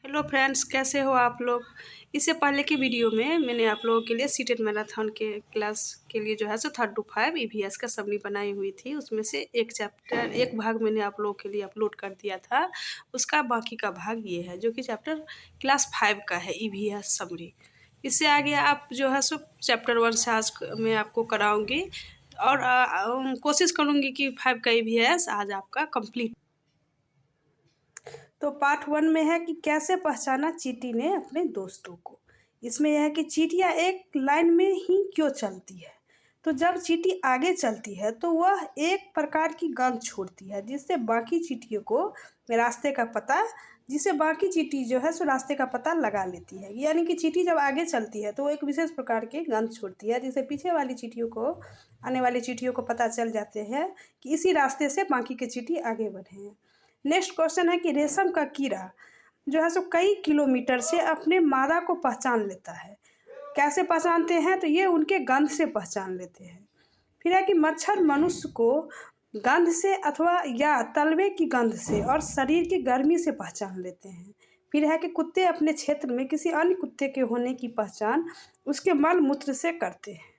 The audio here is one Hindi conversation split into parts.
हेलो फ्रेंड्स, कैसे हो आप लोग। इससे पहले की वीडियो में मैंने आप लोगों के लिए सीटेड मैराथन के क्लास के लिए जो है सो 3 to 5 ईवीएस का समरी बनाई हुई थी। उसमें से एक भाग मैंने आप लोगों के लिए अपलोड कर दिया था। उसका बाकी का भाग ये है जो कि चैप्टर क्लास 5 का है, ईवीएस समरी। इससे आगे आप जो है सो चैप्टर 1 से आज मैं आपको कराऊंगी और कोशिश करूंगी कि 5 का ईवीएस आज आपका कंप्लीट। तो पार्ट 1 में है कि कैसे पहचाना चींटी ने अपने दोस्तों को। इसमें यह है कि चींटियाँ एक लाइन में ही क्यों चलती है। तो जब चींटी आगे चलती है तो वह एक प्रकार की गंध छोड़ती है जिससे बाकी चींटी जो है सो रास्ते का पता लगा लेती है। यानी कि चींटी जब आगे चलती है तो वो एक विशेष प्रकार की गंध छोड़ती है जिससे पीछे वाली चींटियों को आने वाली चींटियों को पता चल जाते हैं कि इसी रास्ते से बाकी के चींटी आगे बढ़े हैं। नेक्स्ट क्वेश्चन है कि रेशम का कीड़ा जो है सो कई किलोमीटर से अपने मादा को पहचान लेता है। कैसे पहचानते हैं, तो ये उनके गंध से पहचान लेते हैं। फिर है कि मच्छर मनुष्य को गंध से अथवा या तलवे की गंध से और शरीर की गर्मी से पहचान लेते हैं। फिर है कि कुत्ते अपने क्षेत्र में किसी अन्य कुत्ते के होने की पहचान उसके मल मूत्र से करते हैं।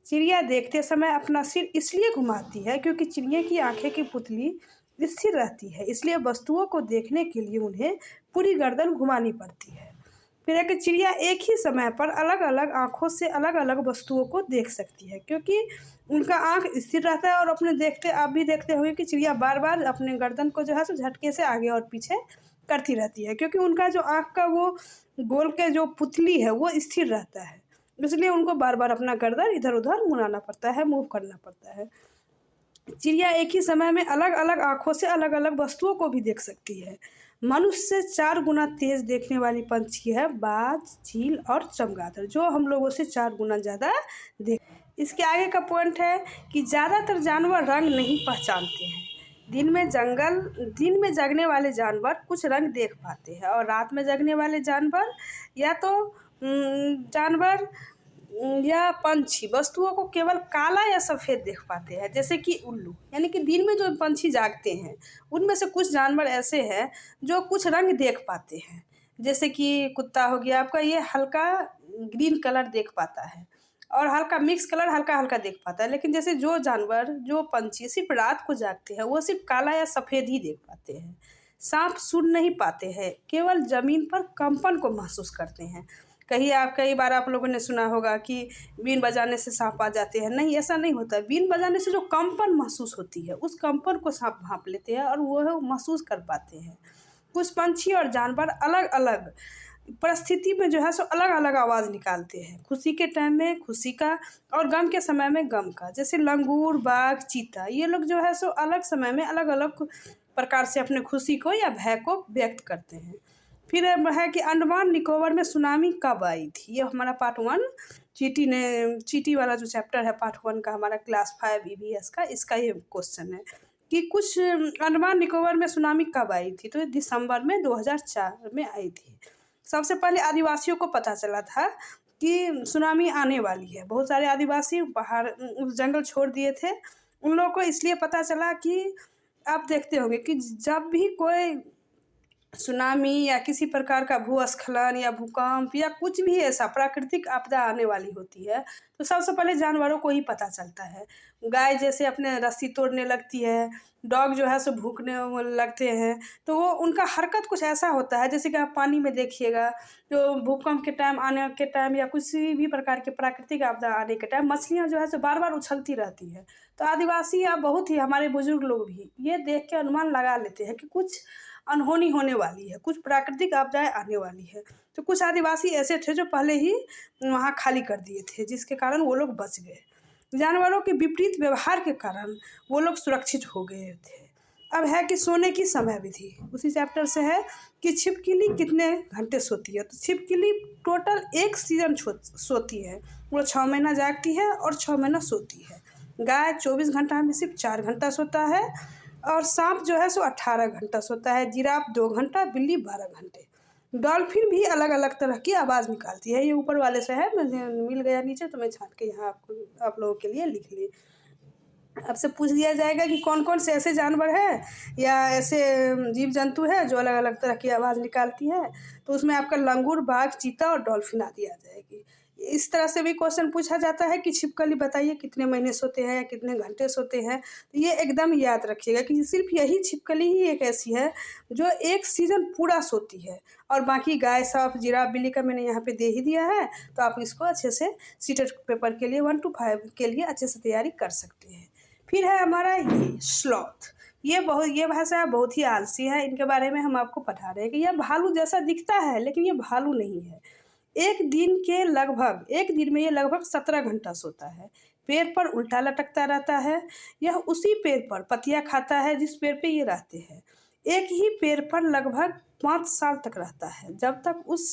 चिड़िया देखते समय अपना सिर इसलिए घुमाती है क्योंकि चिड़िया की आंखें की पुतली स्थिर रहती है, इसलिए वस्तुओं को देखने के लिए उन्हें पूरी गर्दन घुमानी पड़ती है। फिर है कि चिड़िया एक ही समय पर अलग अलग आँखों से अलग अलग वस्तुओं को देख सकती है क्योंकि उनका आँख स्थिर रहता है। और अपने देखते आप भी देखते होंगे कि चिड़िया बार बार अपने गर्दन को जो है सो झटके से आगे और पीछे करती रहती है क्योंकि उनका जो आँख का वो गोल के जो पुतली है वो स्थिर रहता है, इसलिए उनको बार बार अपना गर्दन इधर उधर मुड़ाना पड़ता है, मूव करना पड़ता है। चिड़िया एक ही समय में अलग अलग आँखों से अलग अलग वस्तुओं को भी देख सकती है। मनुष्य से 4 गुना तेज देखने वाली पंछी है बाज, चील और चमगादड़, जो हम लोगों से 4 गुना ज़्यादा देख। इसके आगे का पॉइंट है कि ज़्यादातर जानवर रंग नहीं पहचानते हैं। दिन में जगने वाले जानवर कुछ रंग देख पाते हैं और रात में जगने वाले जानवर या तो जानवर या पंछी वस्तुओं को केवल काला या सफ़ेद देख पाते हैं, जैसे कि उल्लू। यानी कि दिन में जो पंछी जागते हैं उनमें से कुछ जानवर ऐसे हैं जो कुछ रंग देख पाते हैं, जैसे कि कुत्ता हो गया आपका, ये हल्का ग्रीन कलर देख पाता है और हल्का मिक्स कलर हल्का हल्का देख पाता है। लेकिन जैसे जो पंछी सिर्फ रात को जागते हैं वो सिर्फ काला या सफ़ेद ही देख पाते हैं। सांप सुन नहीं पाते हैं, केवल ज़मीन पर कंपन को महसूस करते हैं। कई बार आप लोगों ने सुना होगा कि बीन बजाने से सांप आ जाते हैं। नहीं, ऐसा नहीं होता है। बीन बजाने से जो कंपन महसूस होती है उस कंपन को सांप भांप लेते हैं और वो महसूस कर पाते हैं। कुछ पंछी और जानवर अलग अलग परिस्थिति में जो है सो अलग अलग आवाज़ निकालते हैं। खुशी के टाइम में खुशी का और गम के समय में गम का, जैसे लंगूर, बाघ, चीता, ये लोग जो है सो अलग समय में अलग अलग प्रकार से अपने खुशी को या भय को व्यक्त करते हैं। फिर है कि अंडमान निकोबार में सुनामी कब आई थी। ये हमारा पार्ट 1 चींटी वाला जो चैप्टर है पार्ट 1 का हमारा क्लास 5 ईवीएस का, इसका ये क्वेश्चन है कि कुछ अंडमान निकोबार में सुनामी कब आई थी। तो ये दिसंबर में 2004 में आई थी। सबसे पहले आदिवासियों को पता चला था कि सुनामी आने वाली है। बहुत सारे आदिवासी पहाड़ जंगल छोड़ दिए थे। उन लोगों को इसलिए पता चला कि आप देखते होंगे कि जब भी कोई सुनामी या किसी प्रकार का भूस्खलन या भूकंप या कुछ भी ऐसा प्राकृतिक आपदा आने वाली होती है तो सबसे पहले जानवरों को ही पता चलता है। गाय जैसे अपने रस्सी तोड़ने लगती है, डॉग जो है सो भूखने लगते हैं, तो वो उनका हरकत कुछ ऐसा होता है जैसे कि आप पानी में देखिएगा, जो भूकंप के टाइम आने के टाइम या किसी भी प्रकार के प्राकृतिक आपदा आने के टाइम मछलियाँ जो है सो बार बार उछलती रहती है। तो आदिवासी या बहुत ही हमारे बुजुर्ग लोग भी ये देख के अनुमान लगा लेते हैं कि कुछ अनहोनी होने वाली है, कुछ प्राकृतिक आपदाएं आने वाली है। तो कुछ आदिवासी ऐसे थे जो पहले ही वहाँ खाली कर दिए थे, जिसके कारण वो लोग बच गए। जानवरों के विपरीत व्यवहार के कारण वो लोग सुरक्षित हो गए थे। अब है कि सोने की समय विधि, उसी चैप्टर से है कि छिपकली कितने घंटे सोती है। तो छिपकली टोटल एक सीजन सोती है, वो 6 महीना जागती है और 6 महीना सोती है। गाय 24 घंटा में सिर्फ 4 घंटा सोता है और सांप जो है सो 18 घंटा सोता है। जिराफ 2 घंटा, बिल्ली 12 घंटे। डॉल्फिन भी अलग अलग तरह की आवाज़ निकालती है। ये ऊपर वाले से है, मुझे मिल गया नीचे तो मैं छाट के यहाँ आप लोगों के लिए लिख ली। आपसे पूछ दिया जाएगा कि कौन कौन से ऐसे जानवर हैं या ऐसे जीव जंतु हैं जो अलग अलग तरह की आवाज़ निकालती है, तो उसमें आपका लंगूर, बाघ, चीता और डॉल्फिन आदि आ जाएगी। इस तरह से भी क्वेश्चन पूछा जाता है कि छिपकली बताइए कितने महीने सोते हैं या कितने घंटे सोते हैं। तो ये एकदम याद रखिएगा कि सिर्फ यही छिपकली ही एक ऐसी है जो एक सीज़न पूरा सोती है, और बाकी गाय, सांप, जिराफ, बिल्ली का मैंने यहाँ पे दे ही दिया है। तो आप इसको अच्छे से सीटेट पेपर के लिए 1 to 5 के लिए अच्छे से तैयारी कर सकते हैं। फिर है हमारा ये स्लॉथ। ये भाषा बहुत ही आलसी है। इनके बारे में हम आपको बता रहे हैं कि यह भालू जैसा दिखता है, लेकिन ये भालू नहीं है। एक दिन में ये लगभग 17 घंटा सोता है। पेड़ पर उल्टा लटकता रहता है। यह उसी पेड़ पर पत्तियां खाता है जिस पेड़ पे ये रहते हैं। एक ही पेड़ पर लगभग 5 साल तक रहता है, जब तक उस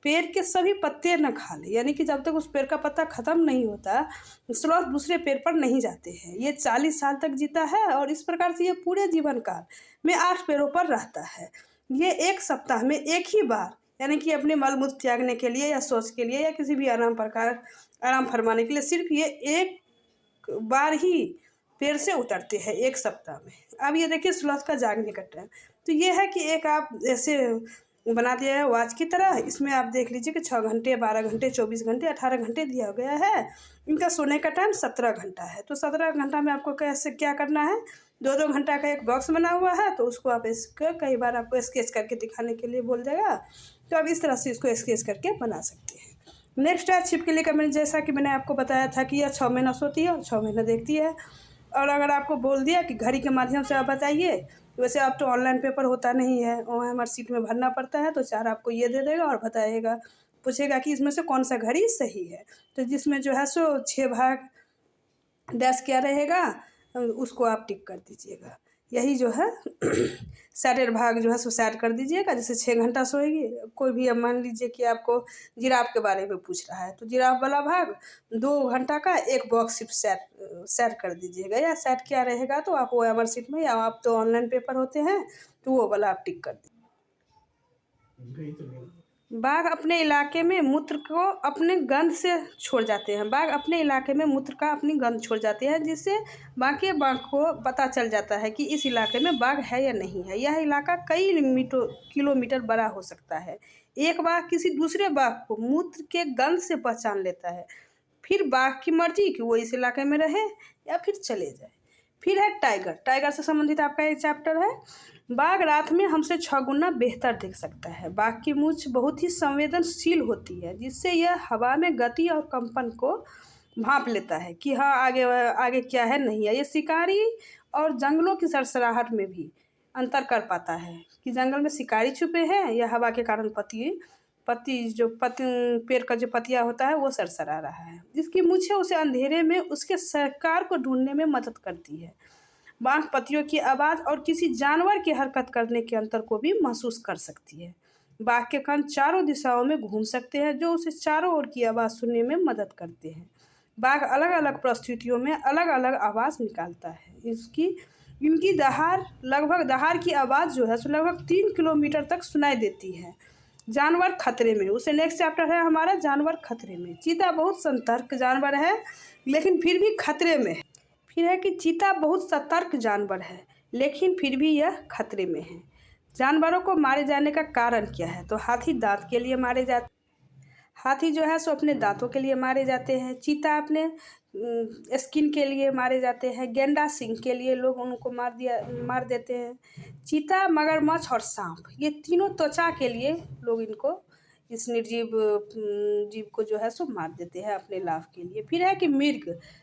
पेड़ के सभी पत्ते न खा ले, यानी कि जब तक उस पेड़ का पत्ता खत्म नहीं होता, स्लॉथ दूसरे पेड़ पर नहीं जाते हैं। ये 40 साल तक जीता है और इस प्रकार से ये पूरे जीवन काल में 8 पेड़ों पर रहता है। ये एक सप्ताह में एक ही बार, यानी कि अपने मल मूत्र त्यागने के लिए या शौच के लिए या किसी भी आराम फरमाने के लिए सिर्फ ये एक बार ही पेड़ से उतरते हैं एक सप्ताह में। अब ये देखिए स्लॉथ का जागने का टाइम। तो ये है कि एक आप ऐसे बना दिया है वॉच की तरह। इसमें आप देख लीजिए कि 6 घंटे, 12 घंटे, 24 घंटे, 18 घंटे दिया गया है। इनका सोने का टाइम 17 घंटा है। तो 17 घंटा में आपको कैसे क्या करना है, 2-2 घंटा का एक बॉक्स बना हुआ है, तो उसको आप इसको कई बार आपको स्केच करके दिखाने के लिए बोल देगा, तो आप इस तरह से इसको स्केच करके बना सकते हैं। नेक्स्ट है छिपकली का। मैंने जैसा कि मैंने आपको बताया था कि यह 6 महीना सोती है और 6 महीना देखती है। और अगर आपको बोल दिया कि घड़ी के माध्यम से आप बताइए, वैसे अब तो ऑनलाइन पेपर होता नहीं है, OMR शीट में भरना पड़ता है, तो 4 आपको ये दे देगा और बताएगा, पूछेगा कि इसमें से कौन सा घड़ी सही है। तो जिसमें जो है सो 6 भाग डैश क्या रहेगा, उसको आप टिक कर दीजिएगा। यही जो है सैटेड भाग जो है सो सेट कर दीजिएगा। जैसे 6 घंटा सोएगी कोई भी, अब मान लीजिए कि आपको जिराफ के बारे में पूछ रहा है, तो जिराफ वाला भाग 2 घंटा का एक बॉक्स सिर्फ सेट कर दीजिएगा। या सेट क्या रहेगा तो आप OMR शीट में, या आप तो ऑनलाइन पेपर होते हैं तो वो वाला आप टिक कर दीजिए। बाघ अपने इलाके में मूत्र को अपने गंध से छोड़ जाते हैं। बाघ अपने इलाके में मूत्र का अपनी गंध छोड़ जाते हैं, जिससे बाकी बाघ को पता चल जाता है कि इस इलाके में बाघ है या नहीं है। यह इलाका कई किलोमीटर बड़ा हो सकता है। एक बाघ किसी दूसरे बाघ को मूत्र के गंध से पहचान लेता है। फिर बाघ की मर्जी कि वो इस इलाके में रहे या फिर चले जाए। फिर है टाइगर। टाइगर से संबंधित आपका एक चैप्टर है। बाघ रात में हमसे 6 गुना बेहतर देख सकता है। बाघ की मूंछ बहुत ही संवेदनशील होती है, जिससे यह हवा में गति और कंपन को भांप लेता है कि हाँ आगे आगे क्या है, नहीं है। ये शिकारी और जंगलों की सरसराहट में भी अंतर कर पाता है कि जंगल में शिकारी छुपे हैं या हवा के कारण पेड़ का जो पतिया होता है वो सरसरा रहा है। जिसकी मूंछें उसे अंधेरे में उसके शिकार को ढूंढने में मदद करती है। बाघ पतियों की आवाज़ और किसी जानवर की हरकत करने के अंतर को भी महसूस कर सकती है। बाघ के कान चारों दिशाओं में घूम सकते हैं, जो उसे चारों ओर की आवाज़ सुनने में मदद करते हैं। बाघ अलग अलग परिस्थितियों में अलग अलग आवाज़ निकालता है। इनकी दहाड़ की आवाज़ जो है सो लगभग 3 किलोमीटर तक सुनाई देती है। जानवर खतरे में। उसे नेक्स्ट चैप्टर है हमारा जानवर खतरे में। चीता बहुत सतर्क जानवर है, लेकिन फिर भी खतरे में है। फिर है कि चीता बहुत सतर्क जानवर है, लेकिन फिर भी यह खतरे में है। जानवरों को मारे जाने का कारण क्या है, तो हाथी दांत के लिए मारे जाते हाथी जो है सो अपने दांतों के लिए मारे जाते हैं। चीता अपने स्किन के लिए मारे जाते हैं। गेंडा सिंह के लिए लोग उनको मार देते हैं। चीता, मगरमच्छ और सांप, ये तीनों त्वचा के लिए लोग इस निर्जीव जीव को जो है सो मार देते हैं अपने लाभ के लिए। फिर है कि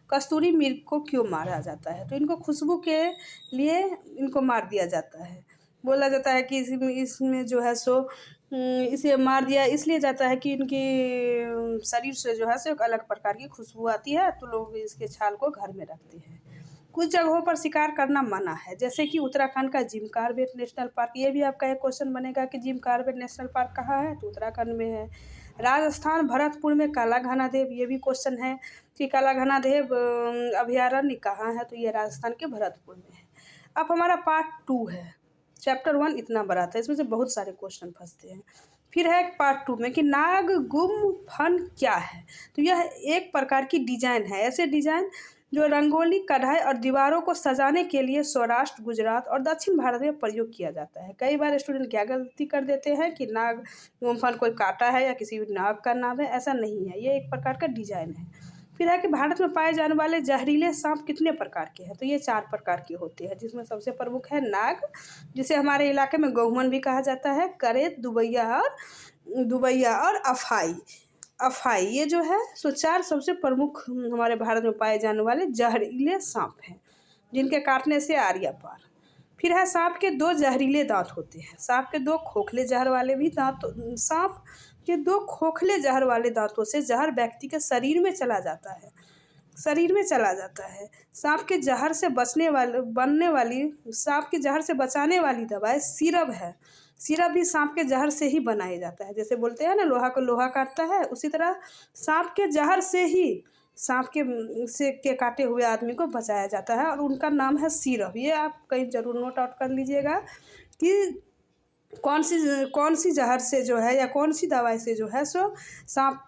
कस्तूरी मिर्ग को क्यों मारा जाता है, तो इनको खुशबू के लिए इनको मार दिया जाता है। बोला जाता है कि इसमें जो है सो इसे मार दिया इसलिए जाता है कि इनकी शरीर से जो है सो एक अलग प्रकार की खुशबू आती है, तो लोग इसके छाल को घर में रखते हैं। कुछ जगहों पर शिकार करना मना है, जैसे कि उत्तराखंड का जिम कॉर्बेट नेशनल पार्क। ये भी आपका एक क्वेश्चन बनेगा कि जिम कॉर्बेट नेशनल पार्क कहाँ है, तो उत्तराखंड में है। राजस्थान भरतपुर में काला घनादेव, ये भी क्वेश्चन है कि काला घनादेव अभयारण्य कहाँ है, तो ये राजस्थान के भरतपुर में है। अब हमारा पार्ट 2 है। चैप्टर 1 इतना बड़ा था, इसमें से बहुत सारे क्वेश्चन फंसते हैं। फिर है पार्ट 2 में कि नाग गुम फन क्या है, तो यह एक प्रकार की डिजाइन है। ऐसे डिजाइन जो रंगोली, कढ़ाई और दीवारों को सजाने के लिए सौराष्ट्र, गुजरात और दक्षिण भारत में प्रयोग किया जाता है। कई बार स्टूडेंट क्या गलती कर देते हैं कि नाग मूंगफली कोई काटा है या किसी नाग का नाम है, ऐसा नहीं है, ये एक प्रकार का डिजाइन है। फिर है कि भारत में पाए जाने वाले जहरीले सांप कितने प्रकार के हैं, तो ये 4 प्रकार के होते हैं, जिसमें सबसे प्रमुख है नाग, जिसे हमारे इलाके में गहुमन भी कहा जाता है, करेत, दुबैया और अफाई। अफाई ये जो है सो 4 सबसे प्रमुख हमारे भारत में पाए जाने वाले जहरीले सांप हैं, जिनके काटने से आरिया पार। फिर है सांप के 2 जहरीले दांत होते हैं। सांप के 2 खोखले जहर वाले भी दांत सांप के 2 खोखले जहर वाले दांतों से जहर व्यक्ति के शरीर में चला जाता है, सांप के जहर से सांप के जहर से बचाने वाली दवाई सिरप है। सिरप भी सांप के जहर से ही बनाया जाता है। जैसे बोलते हैं ना, लोहा को लोहा काटता है, उसी तरह सांप के जहर से ही सांप के काटे हुए आदमी को बचाया जाता है, और उनका नाम है सिरप। ये आप कहीं जरूर नोट आउट कर लीजिएगा कि कौन सी जहर से जो है या कौन सी दवाई से जो है सो सांप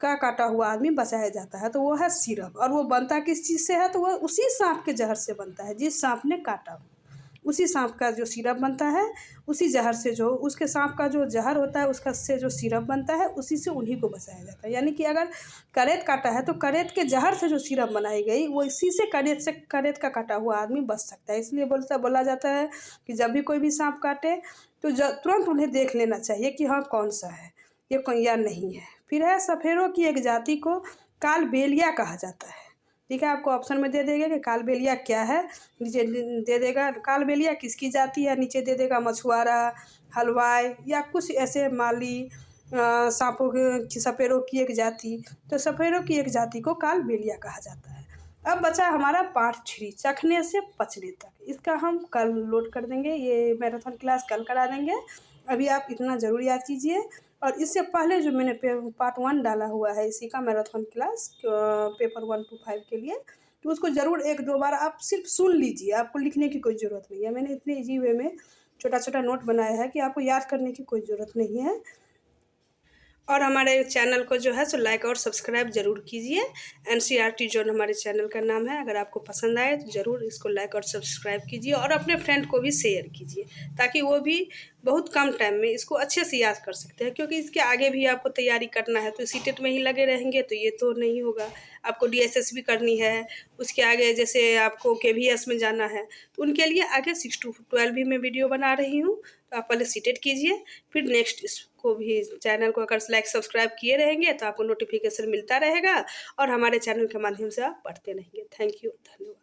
का काटा हुआ आदमी बचाया जाता है, तो वो है सिरप। और वो बनता किस चीज़ से है, तो वो उसी सांप के जहर से बनता है जिस सांप ने काटा, उसी सांप का जो सिरप बनता है, उसी जहर से जो उसके सांप का जो जहर होता है उसका से जो सिरप बनता है, उसी से उन्हीं को बचाया जाता है। यानी कि अगर करेत काटा है तो करेत के जहर से जो सिरप बनाई गई वो इसी से करेत का काटा हुआ आदमी बच सकता है। इसलिए बोला जाता है कि जब भी कोई भी सांप काटे तो तुरंत उन्हें देख लेना चाहिए कि हाँ कौन सा है, ये कोई या नहीं है। फिर है सफेरों की एक जाति को कालबेलिया कहा जाता है। ठीक है, आपको ऑप्शन में दे देगा कि कालबेलिया क्या है, नीचे दे देगा कालबेलिया किसकी जाति है, नीचे दे देगा मछुआरा, हलवाई या कुछ ऐसे माली सांपों की सफेरों की एक जाति। तो सफेरों की एक जाति को कालबेलिया कहा जाता है। अब बचा हमारा पार्ट 3, चखने से पचने तक। इसका हम कल लोड कर देंगे, ये मैराथन क्लास कल करा देंगे। अभी आप इतना ज़रूर याद कीजिए। और इससे पहले जो मैंने पार्ट 1 डाला हुआ है इसी का मैराथन क्लास पेपर 1 to 5 के लिए, तो उसको ज़रूर 1-2 बार आप सिर्फ सुन लीजिए, आपको लिखने की कोई ज़रूरत नहीं है। मैंने इतने ईजी वे में छोटा छोटा नोट बनाया है कि आपको याद करने की कोई ज़रूरत नहीं है। और हमारे चैनल को जो है सो लाइक और सब्सक्राइब जरूर कीजिए। NCERT जोन हमारे चैनल का नाम है। अगर आपको पसंद आए तो ज़रूर इसको लाइक और सब्सक्राइब कीजिए, और अपने फ्रेंड को भी शेयर कीजिए, ताकि वो भी बहुत कम टाइम में इसको अच्छे से याद कर सकते हैं। क्योंकि इसके आगे भी आपको तैयारी करना है, तो सीटेट में ही लगे रहेंगे तो ये तो नहीं होगा। आपको DSS भी करनी है, उसके आगे जैसे आपको KVS में जाना है, तो उनके लिए आगे 6 to 12 भी मैं वीडियो बना रही हूँ। तो आप पहले सीटेट कीजिए, फिर नेक्स्ट इसको भी चैनल को अगर लाइक सब्सक्राइब किए रहेंगे तो आपको नोटिफिकेशन मिलता रहेगा, और हमारे चैनल के माध्यम से आप पढ़ते रहेंगे। थैंक यू, धन्यवाद।